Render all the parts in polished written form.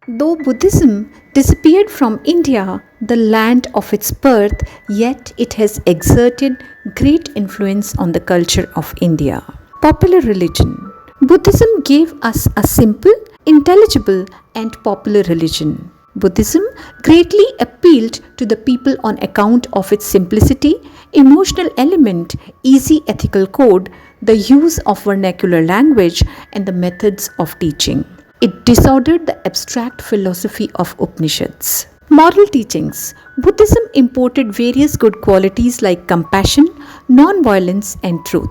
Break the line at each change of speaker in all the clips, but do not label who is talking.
Though Buddhism disappeared from India, the land of its birth, yet it has exerted great influence on the culture of India. Popular religion. Buddhism gave us a simple, intelligible, and popular religion. Buddhism greatly appealed to the people on account of its simplicity, emotional element, easy ethical code, the use of vernacular language, and the methods of teaching. It disordered the abstract philosophy of Upanishads. Moral teachings. Buddhism imported various good qualities like compassion, non-violence, and truth.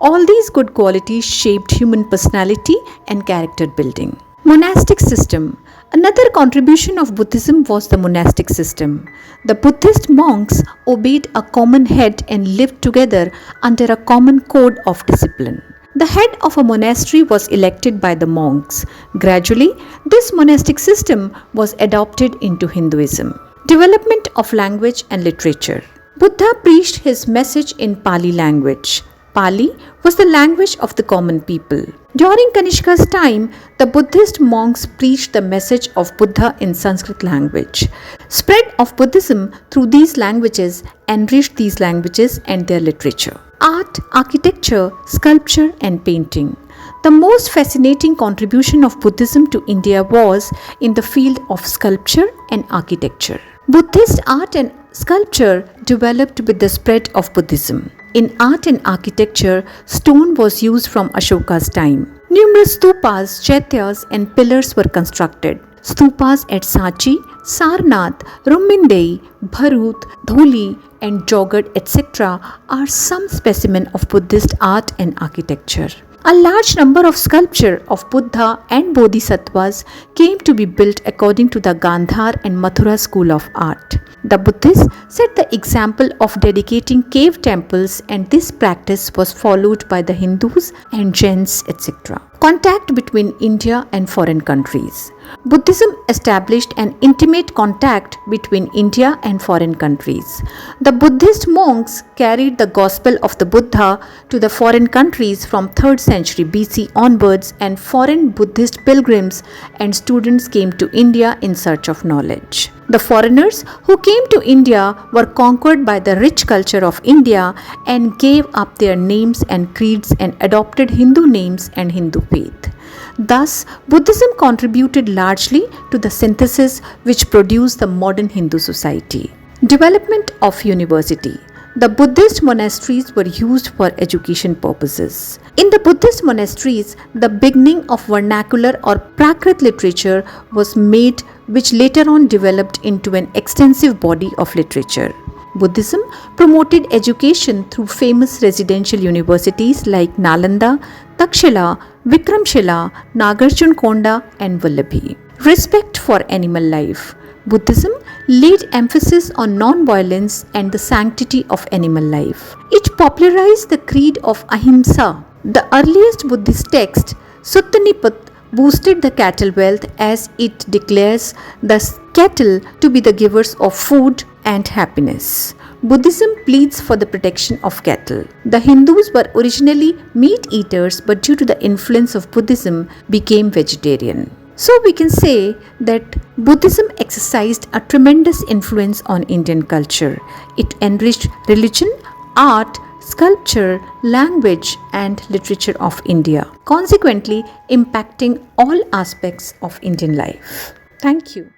All these good qualities shaped human personality and character building. Monastic system. Another contribution of Buddhism was the monastic system. The Buddhist monks obeyed a common head and lived together under a common code of discipline. The head of a monastery was elected by the monks. Gradually, this monastic system was adopted into Hinduism. Development of language and literature. Buddha preached his message in Pali language. Pali was the language of the common people. During Kanishka's time, the Buddhist monks preached the message of Buddha in Sanskrit language. Spread of Buddhism through these languages enriched these languages and their literature. Art, architecture, sculpture, and painting. The most fascinating contribution of Buddhism to India was in the field of sculpture and architecture. Buddhist art and sculpture developed with the spread of Buddhism. In art and architecture, stone was used from Ashoka's time. Numerous stupas, chaityas, and pillars were constructed. Stupas at Sanchi, Sarnath, Rummindei, Bharut, Dholi, and Jogad, etc. are some specimens of Buddhist art and architecture. A large number of sculpture of Buddha and Bodhisattvas came to be built according to the Gandhar and Mathura school of art. The Buddhists set the example of dedicating cave temples, and this practice was followed by the Hindus and Jains, etc. Contact between India and foreign countries. Buddhism established an intimate contact between India and foreign countries. The Buddhist monks carried the gospel of the Buddha to the foreign countries from 3rd century BC onwards, and foreign Buddhist pilgrims and students came to India in search of knowledge. The foreigners who came to India were conquered by the rich culture of India and gave up their names and creeds and adopted Hindu names and Hindu faith. Thus, Buddhism contributed largely to the synthesis which produced the modern Hindu society. Development of university. The Buddhist monasteries were used for education purposes. In the Buddhist monasteries, the beginning of vernacular or Prakrit literature was made, which later on developed into an extensive body of literature. Buddhism promoted education through famous residential universities like Nalanda, Takshila, Vikramshila, Nagarjunkonda, and Vallabhi. Respect for animal life. Buddhism laid emphasis on non-violence and the sanctity of animal life. It popularized the creed of Ahimsa. The earliest Buddhist text, Sutta Nipat, boosted the cattle wealth as it declares the cattle to be the givers of food and happiness. Buddhism pleads for the protection of cattle. The Hindus were originally meat eaters, but due to the influence of Buddhism became vegetarian. So we can say that Buddhism exercised a tremendous influence on Indian culture. It enriched religion, art, sculpture, language, and literature of India, consequently impacting all aspects of Indian life. Thank you.